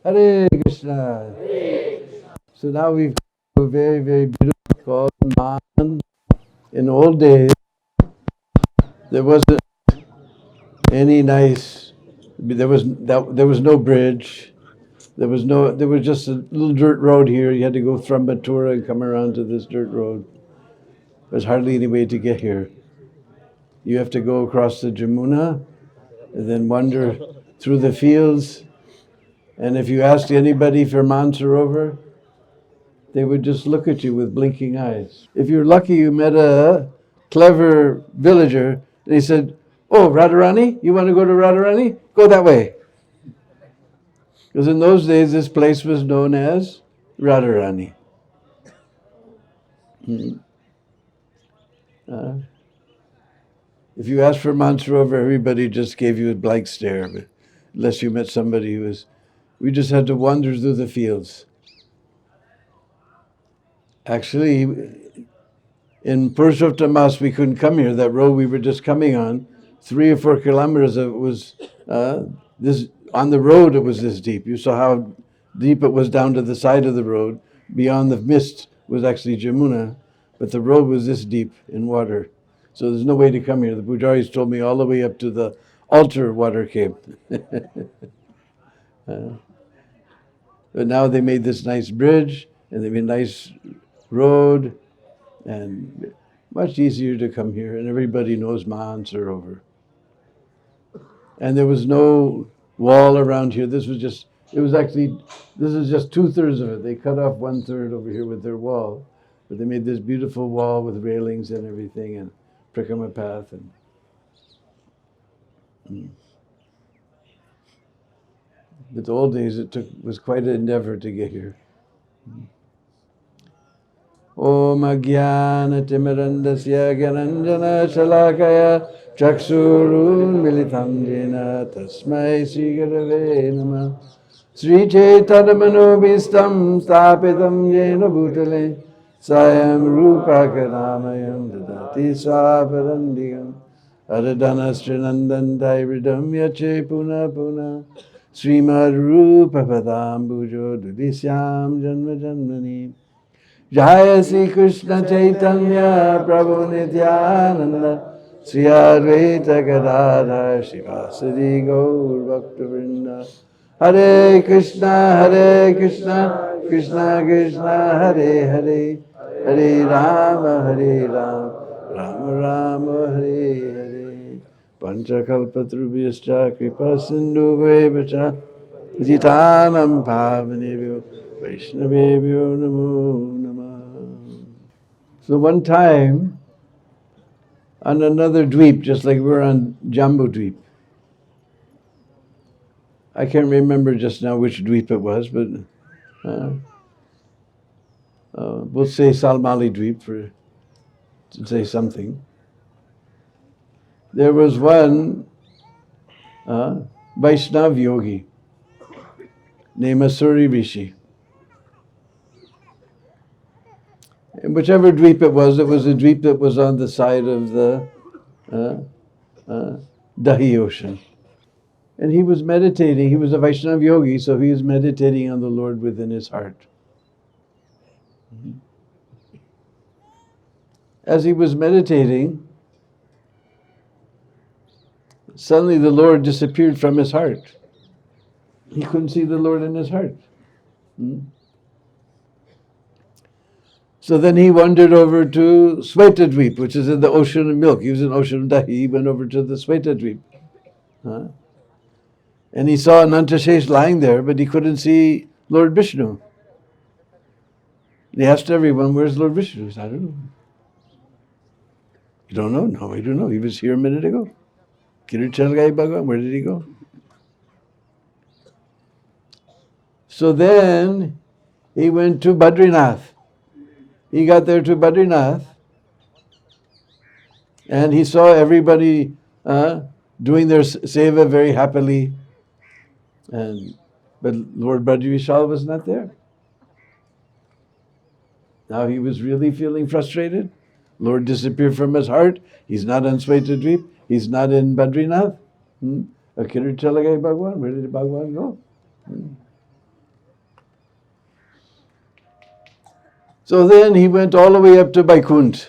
Hare Krishna. So now we've got a very, very beautiful called Man. In old days, there wasn't any nice. There was no bridge. There was just a little dirt road here. You had to go from Mathura and come around to this dirt road. There's hardly any way to get here. You have to go across the Jamuna and then wander through the fields. And if you asked anybody for Maansarovar, they would just look at you with blinking eyes. If you're lucky, you met a clever villager, and he said, "Oh, Radharani, you want to go to Radharani? Go that way." Because in those days, this place was known as Radharani. If you asked for Maansarovar, everybody just gave you a blank stare, but unless you met somebody who was... We just had to wander through the fields. Actually, in Purushottam, we couldn't come here. That road we were just coming on, 3 or 4 kilometers of it was this. On the road, it was this deep. You saw how deep it was down to the side of the road. Beyond the mist was actually Jamuna, but the road was this deep in water. So there's no way to come here. The pujaris told me all the way up to the altar water came. But now they made this nice bridge, and they made a nice road, and much easier to come here. And everybody knows Maansarovar. And there was no wall around here. This is just 2/3 of it. They cut off 1/3 over here with their wall, but they made this beautiful wall with railings and everything, and Prikama path. But the old days, was quite an endeavor to get here. Om Agyana Timirandasya Gyananjana Shalakaya Chaksurun Militam Jena Tasmai Sri Gurave Namah Sri Chaitanya Manobhistam Stapitam Jena Bhutale Sayam Rupa Karamayam Dadati Swaparandiyam Aradhana Srinandan Dairidam Yache Puna Puna Srimad Rupa Padambujo Dudisyam Janma Janmani Jaya Sri Krishna Chaitanya Prabhu Nityananda Sri Advaita Gadadhar Shivasadi Gaur Bhaktivinoda Hare Krishna Krishna Krishna Hare Hare Hare Rama Rama Rama Hare Hare Panchakalpatrubhyascha Kripa Sindhuvaivacha Jitanam Pavanebhyo Vaishnavebhyo Namo Namah. So one time, on another dweep, just like we were on Jambu Dweep, I can't remember just now which dweep it was, but we'll say Salmali Dweep to say something. There was one Vaishnav yogi named Asuri Rishi. And whichever dweep it was a dweep that was on the side of the Dahi ocean. And he was meditating. He was a Vaishnav yogi, so he was meditating on the Lord within his heart. As he was meditating, suddenly the Lord disappeared from his heart. He couldn't see the Lord in his heart. So then he wandered over to Svetadweep, which is in the ocean of milk. He was in the ocean of Dahi. He went over to the Svetadweep. And he saw Anantashesh lying there, but he couldn't see Lord Vishnu. He asked everyone, "Where's Lord Vishnu?" He said, "I don't know." "You don't know?" "No, I don't know. He was here a minute ago." Kirichalgai Bhagavan, where did he go? So then he went to Badrinath. He got there to Badrinath, and he saw everybody doing their seva very happily. But Lord Brajavishal was not there. Now he was really feeling frustrated. Lord disappeared from his heart. He's not on Svetadweep. He's not in Badrinath. Kirichalgai Bhagavan, where did Bhagavan go? So then he went all the way up to Vaikuntha.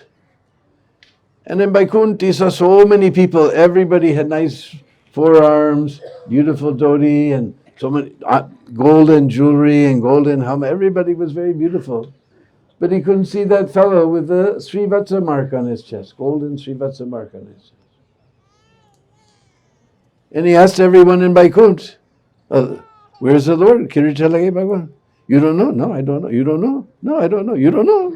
And in Vaikuntha he saw so many people. Everybody had nice forearms, beautiful dhoti, and so many golden jewelry and golden helmet. Everybody was very beautiful. But he couldn't see that fellow with the Srivatsa mark on his chest, golden Srivatsa mark on his chest. And he asked everyone in Vaikuntha, where's the Lord? Kiruchalage Bhagavan. You don't know? No, I don't know. You don't know? No, I don't know. You don't know?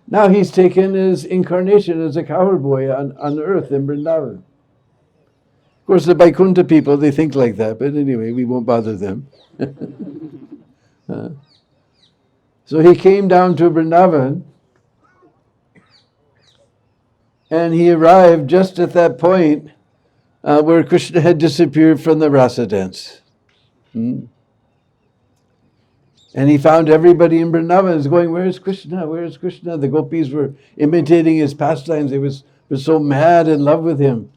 Now he's taken his incarnation as a cowherd boy on earth in Vrindavan. Of course, the Vaikuntha people, they think like that, but anyway, we won't bother them. So he came down to Vrindavan, and he arrived just at that point where Krishna had disappeared from the rasa dance. And he found everybody in Vrindavan is going, where is Krishna? Where is Krishna? The gopis were imitating his pastimes. They were so mad in love with him.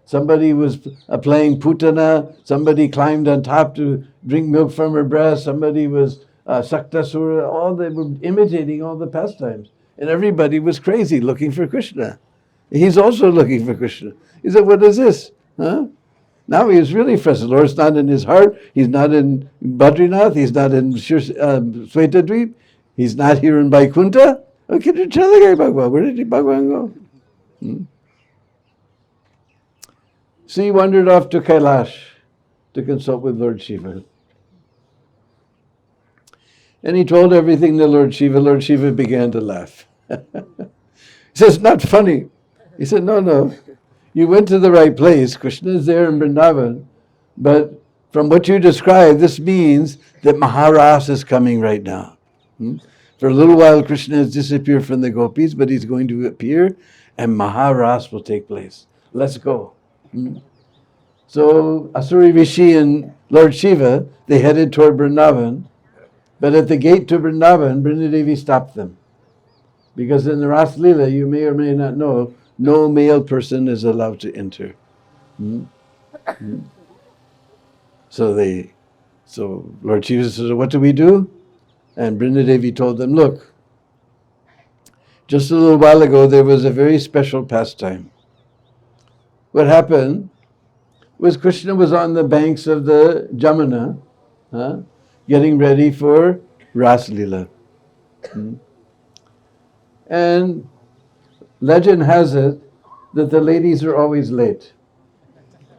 Somebody was playing putana. Somebody climbed on top to drink milk from her breast. Somebody was Saktasura. All they were imitating all the pastimes. And everybody was crazy looking for Krishna. He's also looking for Krishna. He said, what is this? Now he is really frustrated. The Lord's not in his heart. He's not in Badrinath. He's not in Svetadweep. He's not here in Vaikuntha. Okay, where did Bhagavan go? So he wandered off to Kailash to consult with Lord Shiva. And he told everything to Lord Shiva. Lord Shiva began to laugh. He says, not funny. He said, no. You went to the right place. Krishna is there in Vrindavan. But from what you described, this means that Maharas is coming right now. For a little while, Krishna has disappeared from the gopis, but he's going to appear and Maharas will take place. Let's go. So Asuri Rishi and Lord Shiva, they headed toward Vrindavan. But at the gate to Vrindavan, Vrindadevi stopped them. Because in the Ras Leela, you may or may not know, no male person is allowed to enter. So Lord Shiva says, what do we do? And Vrindadevi told them, look, just a little while ago there was a very special pastime. What happened was Krishna was on the banks of the Jamuna, getting ready for Ras Leela. And legend has it that the ladies are always late.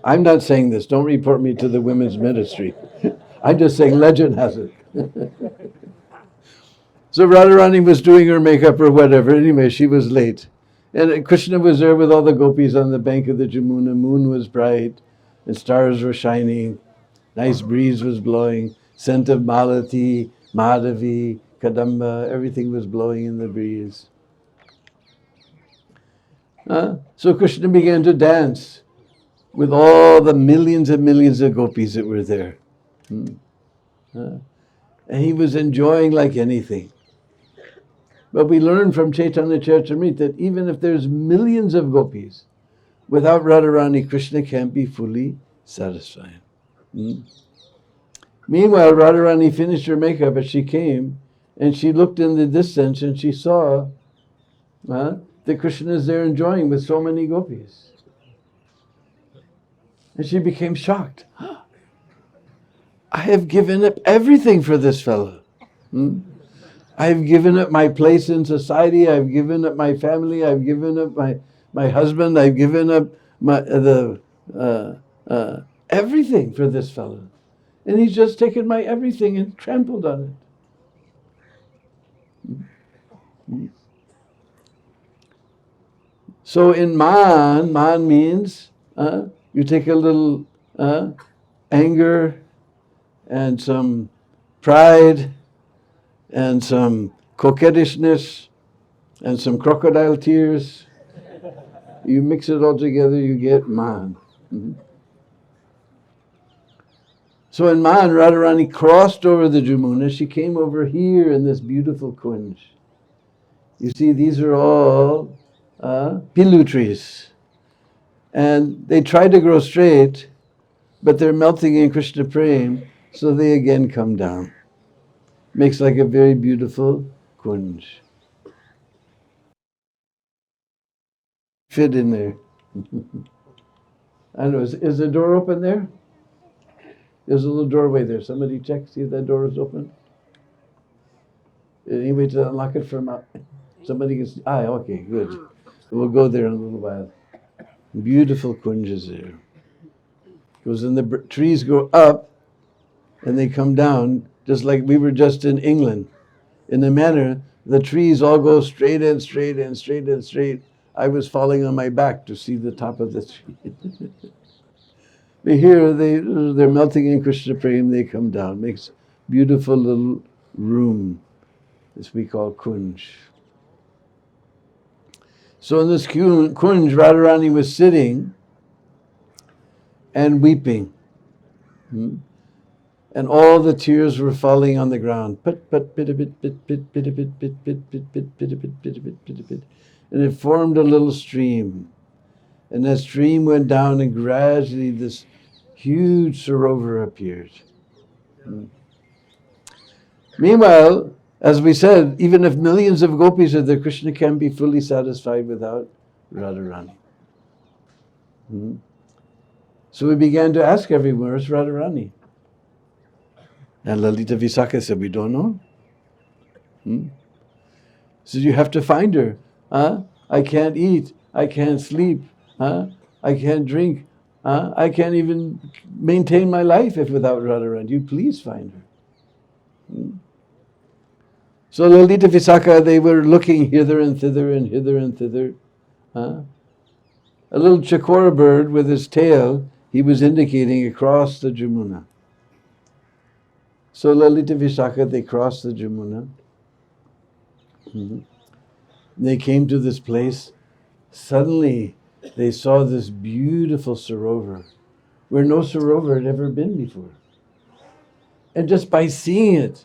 I'm not saying this. Don't report me to the women's ministry. I'm just saying legend has it. So Radharani was doing her makeup or whatever. Anyway, she was late. And Krishna was there with all the gopis on the bank of the Jamuna. Moon was bright and stars were shining. Nice breeze was blowing. Scent of Malati, Madhavi, Kadamba, everything was blowing in the breeze. So Krishna began to dance with all the millions and millions of gopis that were there. And he was enjoying like anything. But we learn from Chaitanya Charitamrita that even if there's millions of gopis, without Radharani, Krishna can't be fully satisfied. Meanwhile, Radharani finished her makeup as she came, and she looked in the distance and she saw that Krishna is there enjoying with so many gopis. And she became shocked. I have given up everything for this fellow. I have given up my place in society. I've given up my family. I've given up my husband. I've given up everything for this fellow. And he's just taken my everything and trampled on it. So in man means you take a little anger and some pride and some coquettishness and some crocodile tears. You mix it all together, you get man. So in Man, Radharani crossed over the Jamuna. She came over here in this beautiful kunj. You see, these are all pilu trees. And they try to grow straight, but they're melting in Krishna Prem, so they again come down. Makes like a very beautiful kunj. Fit in there. I don't know, is the door open there? There's a little doorway there. Somebody check, see if that door is open. Any way to unlock it from out? Somebody can see. Okay, good. We'll go there in a little while. Beautiful kunjas there. Because when the trees go up and they come down, just like we were just in England, in a manner, the trees all go straight and straight and straight and straight. I was falling on my back to see the top of the tree. But here they're melting in Krishna Prem, they come down. Makes beautiful little room. This we call kunj. So in this kunj, Radharani was sitting and weeping. And all the tears were falling on the ground. Pit, pit, pit, pit, pit, pit, pit, pit, pit, pit, pit, pit, pit, pit, pit, pit, pit, pit. And it formed a little stream. And that stream went down and gradually this huge Sarovar appeared. Meanwhile, as we said, even if millions of gopis are there, Krishna can be fully satisfied without Radharani. So we began to ask everyone, where's Radharani? And Lalita Visakha said, we don't know. So you have to find her. I can't eat. I can't sleep. I can't drink. I can't even maintain my life if without Radharani. You please find her. So Lalita Visakha, they were looking hither and thither and hither and thither. A little chakora bird with his tail, he was indicating across the Jamuna. So Lalita Visakha, they crossed the Jamuna. They came to this place. Suddenly, they saw this beautiful Sarovar, where no Sarovar had ever been before. And just by seeing it,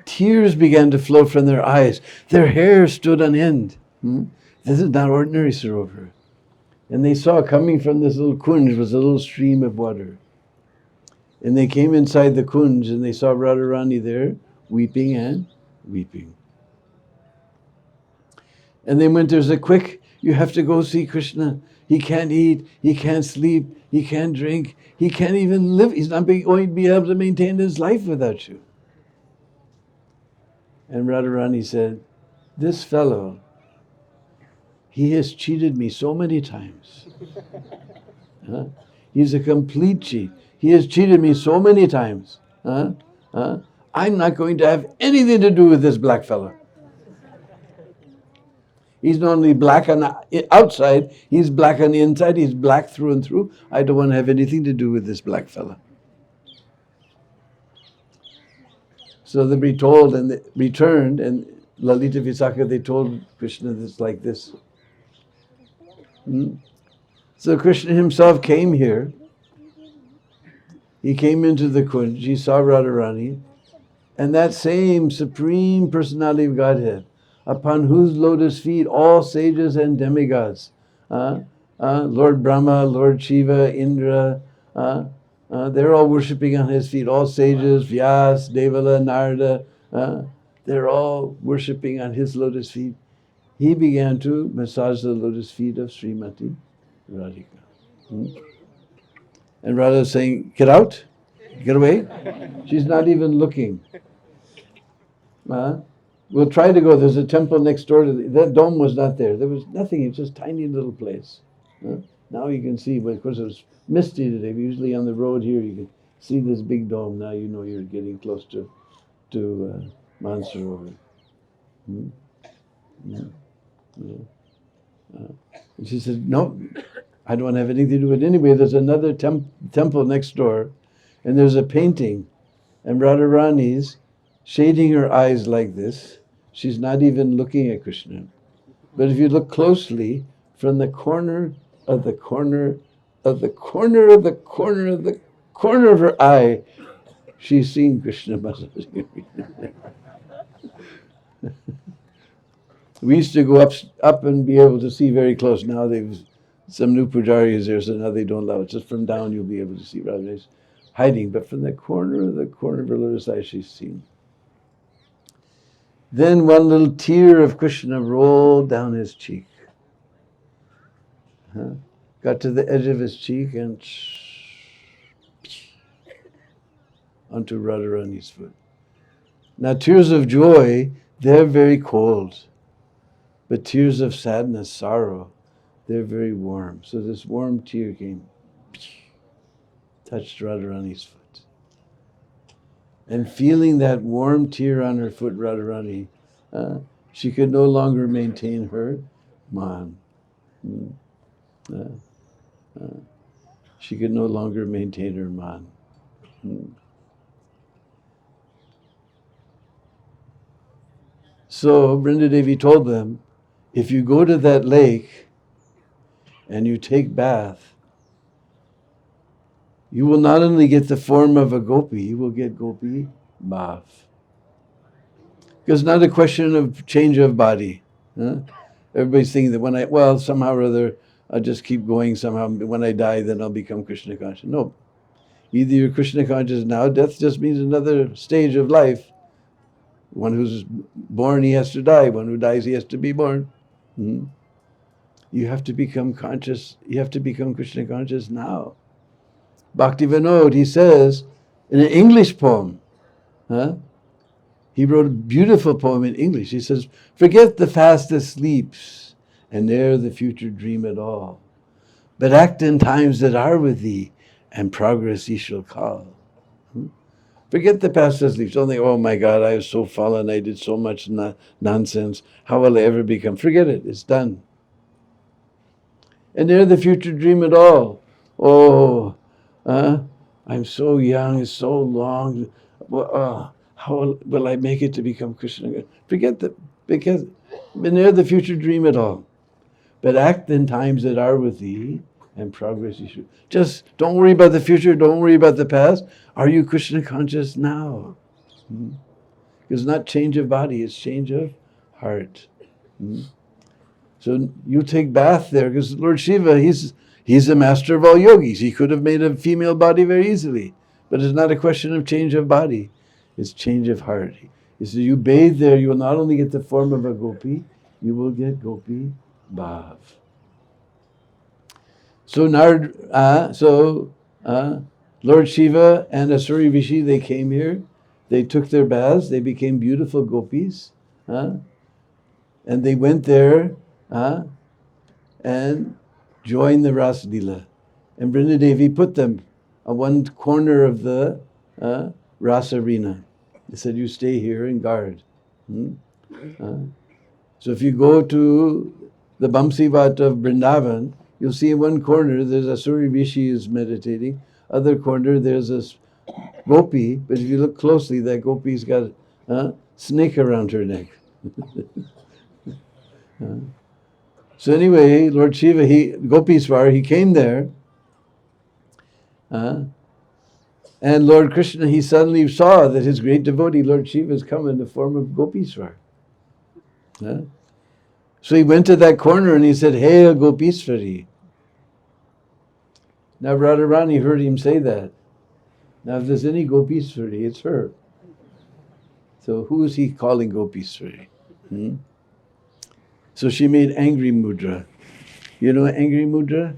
tears began to flow from their eyes. Their hair stood on end. This is not ordinary Sarovar. And they saw coming from this little kunj was a little stream of water. And they came inside the kunj and they saw Radharani there, weeping and weeping. And they went, there's a quick, you have to go see Krishna. He can't eat, he can't sleep, he can't drink, he can't even live. He's not going to be able to maintain his life without you. And Radharani said, this fellow, he has cheated me so many times. He's a complete cheat. He has cheated me so many times. I'm not going to have anything to do with this black fellow. He's not only black on the outside, he's black on the inside, he's black through and through. I don't want to have anything to do with this black fellow. So they told and they returned, and Lalita Visakha, they told Krishna this like this. So Krishna himself came here. He came into the kunj, he saw Radharani, and that same Supreme Personality of Godhead, upon whose lotus feet all sages and demigods, Lord Brahma, Lord Shiva, Indra, they're all worshipping on his feet. All sages, Vyas, Devala, Narada, they're all worshipping on his lotus feet. He began to massage the lotus feet of Srimati Radhika. And Radha is saying, get out, get away. She's not even looking. We'll try to go. There's a temple next door to that dome was not there. There was nothing. It's just a tiny little place. Now you can see, but of course it was misty today. Usually on the road here you can see this big dome. Now you know you're getting close to Maansarovar. And she said, no, I don't want to have anything to do with it. Anyway, there's another temple next door, and there's a painting, and Radharani's shading her eyes like this. She's not even looking at Krishna. But if you look closely, from the corner of the corner of the corner of the corner of the corner of her eye, she's seeing Krishna. We used to go up and be able to see very close. Now they've some new pujaris there, so now they don't allow it. Just from down you'll be able to see Radharani's hiding. But from the corner of her lotus eye, she's seen. Then one little tear of Krishna rolled down his cheek. Got to the edge of his cheek and onto Radharani's foot. Now tears of joy, they're very cold. But tears of sadness, sorrow, they're very warm. So this warm tear came, touched Radharani's foot. And feeling that warm tear on her foot, Radharani, she could no longer maintain her man. She could no longer maintain her man. So Vrindadevi told them, if you go to that lake and you take bath, you will not only get the form of a gopi, you will get gopi bhav. Because it's not a question of change of body. Everybody's thinking that somehow or other, I'll just keep going somehow. When I die, then I'll become Krishna conscious. No. Either you're Krishna conscious now, death just means another stage of life. One who's born, he has to die. One who dies, he has to be born. You have to become conscious. You have to become Krishna conscious now. Bhakti Vinod, he says, in an English poem, he wrote a beautiful poem in English. He says, forget the fast that sleeps, and ne'er the future dream at all. But act in times that are with thee, and progress ye shall call. Forget the past that sleeps. Don't think, oh my God, I was so fallen, I did so much nonsense. How will I ever become? Forget it, it's done. And ne'er the future dream at all. Oh, I'm so young, it's so long. How will I make it to become Krishna? Forget that, because ne'er the future dream at all. But act in times that are with thee, and progress you should. Just don't worry about the future, don't worry about the past. Are you Krishna conscious now? It's not change of body, it's change of heart. So you take bath there, because Lord Shiva, he's the master of all yogis. He could have made a female body very easily. But it's not a question of change of body, it's change of heart. He says, you bathe there, you will not only get the form of a gopi, you will get gopi bhav. So Lord Shiva and Asuri Rishi, they came here, they took their baths, they became beautiful gopis, and they went there and joined the Ras Leela. And Vrindadevi put them on one corner of the Ras arena. They said, you stay here and guard. So if you go to the Bamsivat of Vrindavan, you'll see in one corner there's Asuri Rishi is meditating. Other corner there's a gopi, but if you look closely, that gopi's got a snake around her neck. So anyway, Lord Shiva, Gopeswar, he came there, and Lord Krishna, he suddenly saw that his great devotee, Lord Shiva, has come in the form of Gopeswar. So he went to that corner and he said, Hail Gopeswari. Now Radharani heard him say that. Now if there's any Gopeswari, it's her. So who is he calling Gopeswari? So she made angry mudra. You know angry mudra?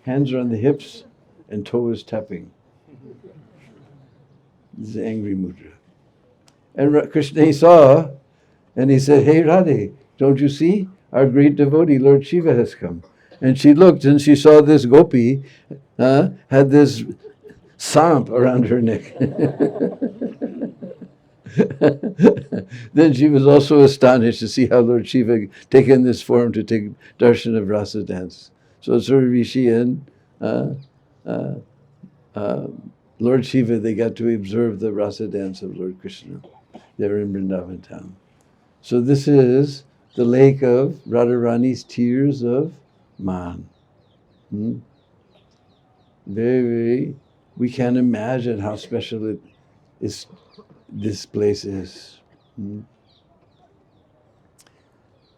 Hands are on the hips and toe is tapping. This is angry mudra. And Krishna he saw and he said, hey Radhe, don't you see? Our great devotee, Lord Shiva, has come. And she looked and she saw this gopi had this samp around her neck. Then she was also astonished to see how Lord Shiva had taken this form to take darshan of rasa dance. So Asuri Rishi and Lord Shiva, they got to observe the rasa dance of Lord Krishna there in Vrindavan town. So this is the lake of Radharani's tears of man. Very, very, we can't imagine how special this place is.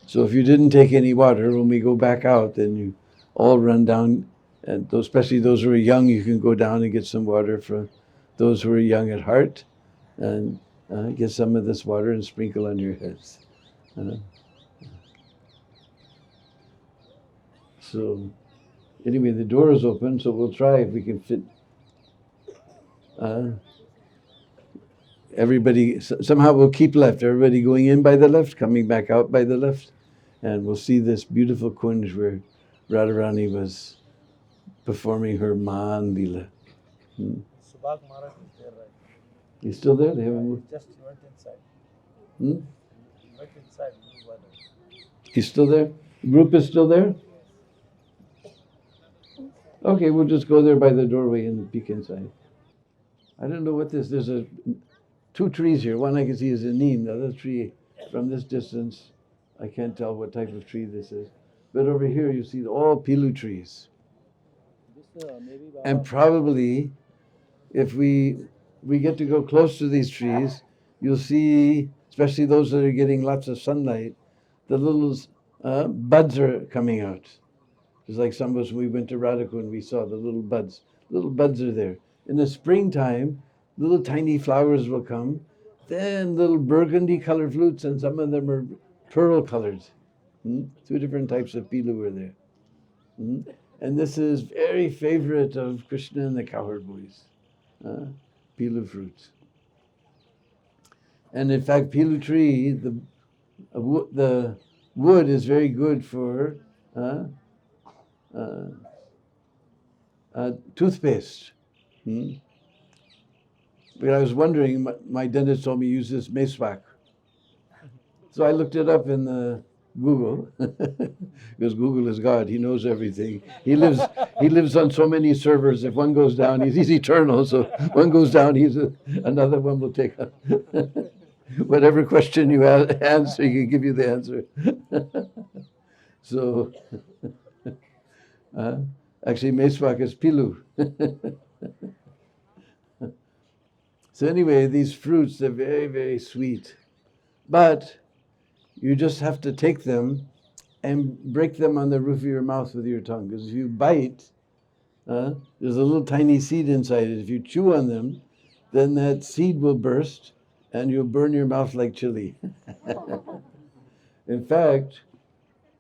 So if you didn't take any water, when we go back out, then you all run down, and especially those who are young, you can go down and get some water for those who are young at heart. And Get some of this water and sprinkle on your heads. So anyway, the door is open, so we'll try if we can fit everybody. Somehow we'll keep left. Everybody going in by the left, coming back out by the left. And we'll see this beautiful kunj where Radharani was performing her Maan Leela. Subhag Maharaj is there, right? He's still there? They haven't moved? Just went inside. Hmm? Went inside. He's still there? The group is still there? Okay, we'll just go there by the doorway and peek inside. I don't know what this, there's two trees here. One I can see is a neem. The other tree, from this distance, I can't tell what type of tree this is. But over here you see all pilu trees. And probably, if we get to go close to these trees, you'll see, especially those that are getting lots of sunlight, the little buds are coming out. Just like some of us, when we went to Radhakund, we saw the little buds. Little buds are there. In the springtime, little tiny flowers will come. Then little burgundy colored fruits, and some of them are pearl colored. Two different types of pilu are there. And this is very favorite of Krishna and the cowherd boys. Pilu fruits. And in fact, pilu tree, the wood is very good for toothpaste. But I was wondering, my dentist told me use this meswak. So I looked it up in the Google, because Google is God. He knows everything. He lives on so many servers. If one goes down, he's eternal. So one goes down, another one will take up. Whatever question you answer, he can give you the answer. So, actually, meswak is pilu. So anyway, these fruits, they're very, very sweet. But you just have to take them and break them on the roof of your mouth with your tongue. Because if you bite, there's a little tiny seed inside it. If you chew on them, then that seed will burst and you'll burn your mouth like chili. In fact,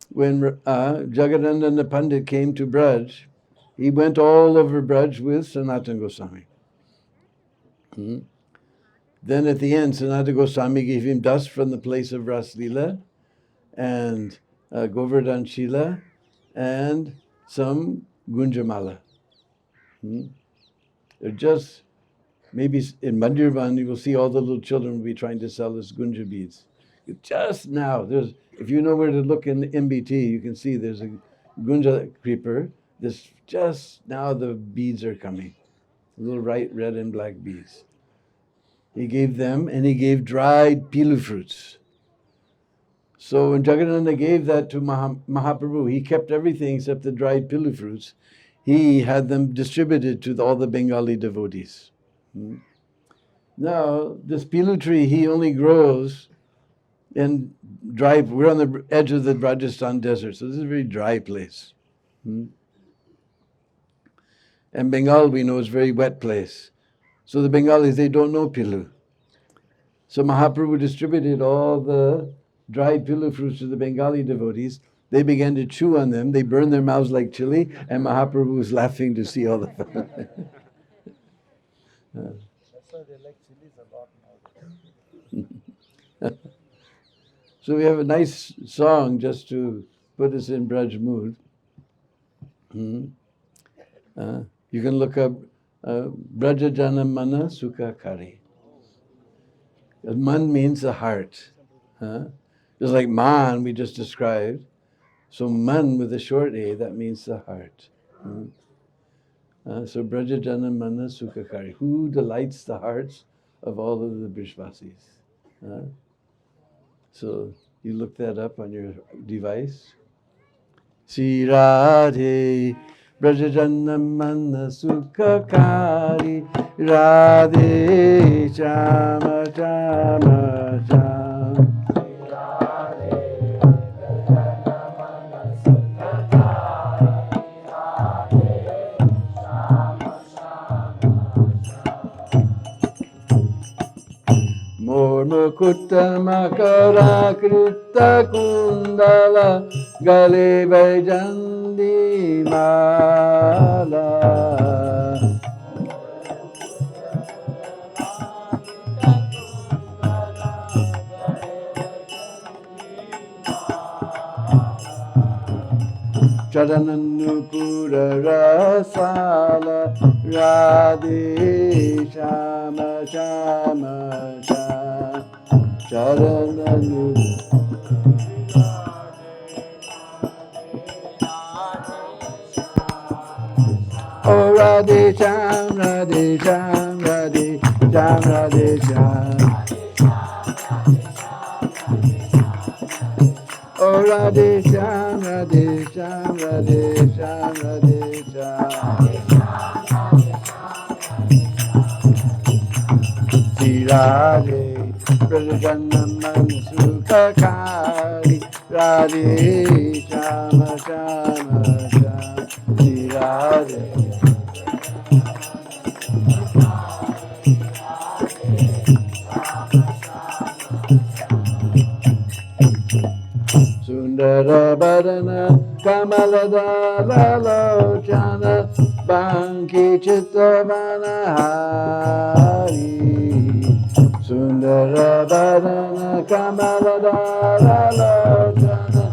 when Jagadananda Pandit came to Braj, he went all over Braj with Sanatana Goswami. Then at the end, Sanatana Goswami gave him dust from the place of Ras Leela and Govardhan Shila and some Gunjamala. They're just, maybe in Mandirvan you will see all the little children will be trying to sell us Gunja beads. Just now, if you know where to look in the MBT, you can see there's a Gunja creeper. Just now the beads are coming. Little red and black beads. He gave them, and he gave dried pilu fruits. So when Jagadananda gave that to Mahaprabhu, he kept everything except the dried pilu fruits. He had them distributed to all the Bengali devotees. Now, this pilu tree, he only grows in dry. We're on the edge of the Rajasthan desert, so this is a very dry place. And Bengal, we know, is a very wet place. So the Bengalis, they don't know pilu. So Mahaprabhu distributed all the dried pilu fruits to the Bengali devotees. They began to chew on them. They burned their mouths like chili, and Mahaprabhu was laughing to see all the fun. That's why they like chilies a lot now. So we have a nice song just to put us in Braj mood. You can look up Braja Jana Mana Sukha Kari. Man means the heart. Just like man we just described. So man with a short A, that means the heart. So Braja Jana Mana Sukha Kari. Who delights the hearts of all of the Brishvasis? So you look that up on your device. Sri Radhe Brajajana Mana Sukha Kari Radhe Shama Shama Shama Murmukutta makara krita kundala gale vaijandi mala. Charananupura rasala Radhe Shama Shama Shama Charananupura. Oh Radhe Sham Radhe Sham Radhe Sham Radhe Sham. Oh Radhe Sham Radhe Sham Radhe Sham Radhe Sham. Shri Radhe Prajannaman Sukakari Radhe Shama Shama Shama. Shri Radhe Sundara Bharana Kamaladala Lochana Banki Chittavana Hari. Sundara Bharana Kamaladala Lochana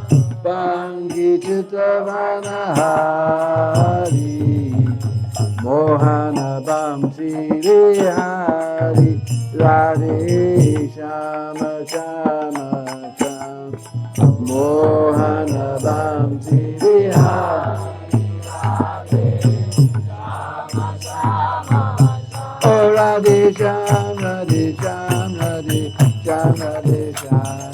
Banki Chittavana Hari. Mohana Bamsi Hari Radhe Shama Shama Shama. Mohana Bamsi Hari Oh Radhe Sham Radhe Sham Radhe Sham Radhe Sham.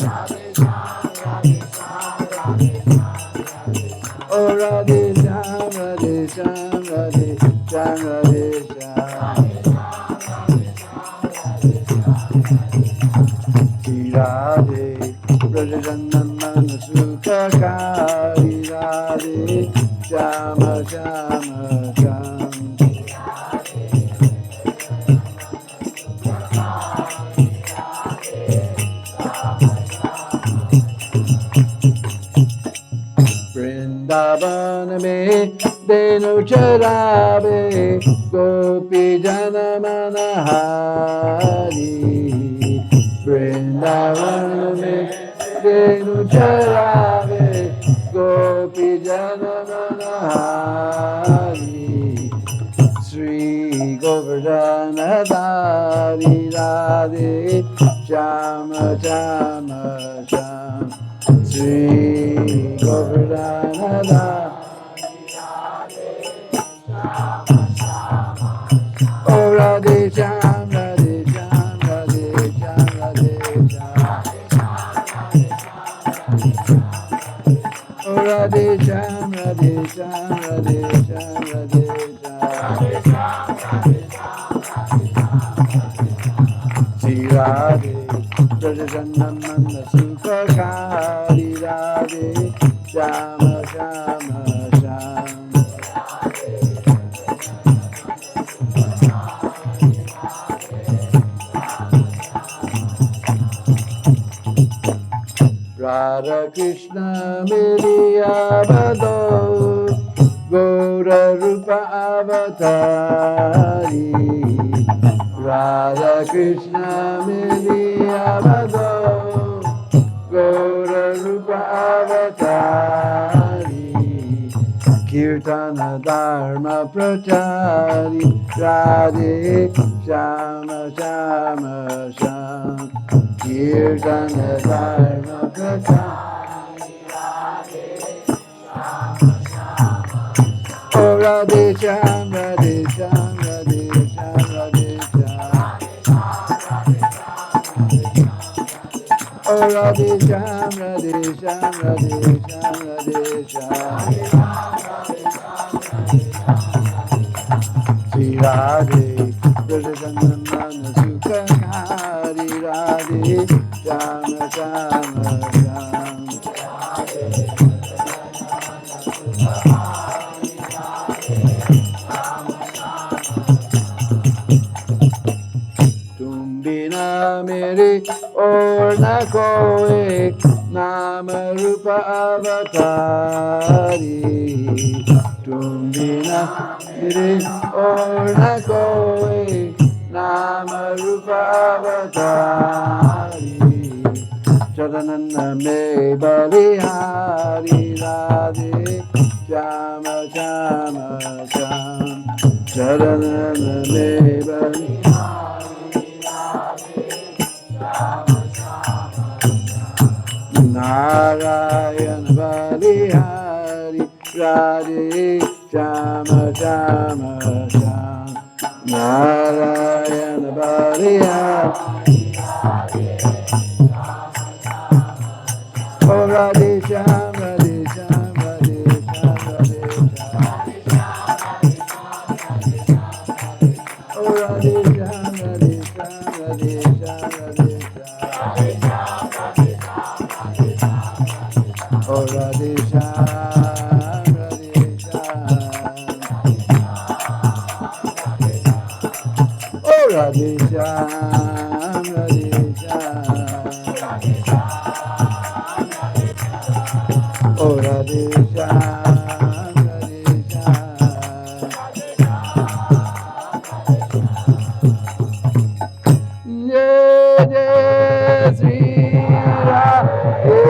Oh Radhe Sham Radhe Sham Radhe Sham Radhe Sham. Shri Radhe Prajannaman Sukakari Radhe Shama Shama Shama. Vrindavan mein Denu charabe Gopi jana manahari. Vrindavan mein Denu charabe Gopi jana manahari. Sri Govardhana Dari Radhe Shama Shama Shama. Sri Govardhana Dari. Oh Radhe Sham Radhe Sham Radhe Sham Radhe Sham. Oh Radhe Sham Radhe Sham Radhe Sham Radhe Sham. Shri Radhe Prajannaman Sukakari Radhe Shama Shama Shama. Radha Krishna Miliya Bado Gaura Rupa Avatari. Radha Krishna Miliya Bado Gaura Rupa Avatari. Kirtana Dharma Prachari Radhe Shama Shama Shama. Kirtana Dharma Prachari Radhe Shama Shama. Oh Radhe Sham Radhe Sham Radhe Sham Radhe Sham. Oh Radhe Sham Radhe Sham Radhe Sham Radhe Sham. Shri Radhe Prajannaman Sukakari Radhe Shama Shama Shama. Tum बिना मेरे और न कोई नाम रूप अवतारी तुम बिना मेरे और न कोई नाम रूप अवतारी चरणन में बलिहारी राधे श्याम श्याम श्याम चरणन में बलिहारी राधे श्याम श्याम नारायण बलिहारी राधे श्याम श्याम श्याम नारायण बलिहारी Oh Radhe Shyam, Radhe Shyam, Radhe Shyam, Radhe Shyam. Oh Radhe Shyam, Radhe Shyam, Radhe Shyam, Radhe Shyam. Oh Radhe Shyam, Radhe Shyam. Oh Radhe Shyam, Radhe Shyam. Oh Radhe Shyam, Radhe Shyam. Jai Jai Sri Radhe.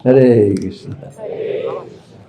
Hare Krishna.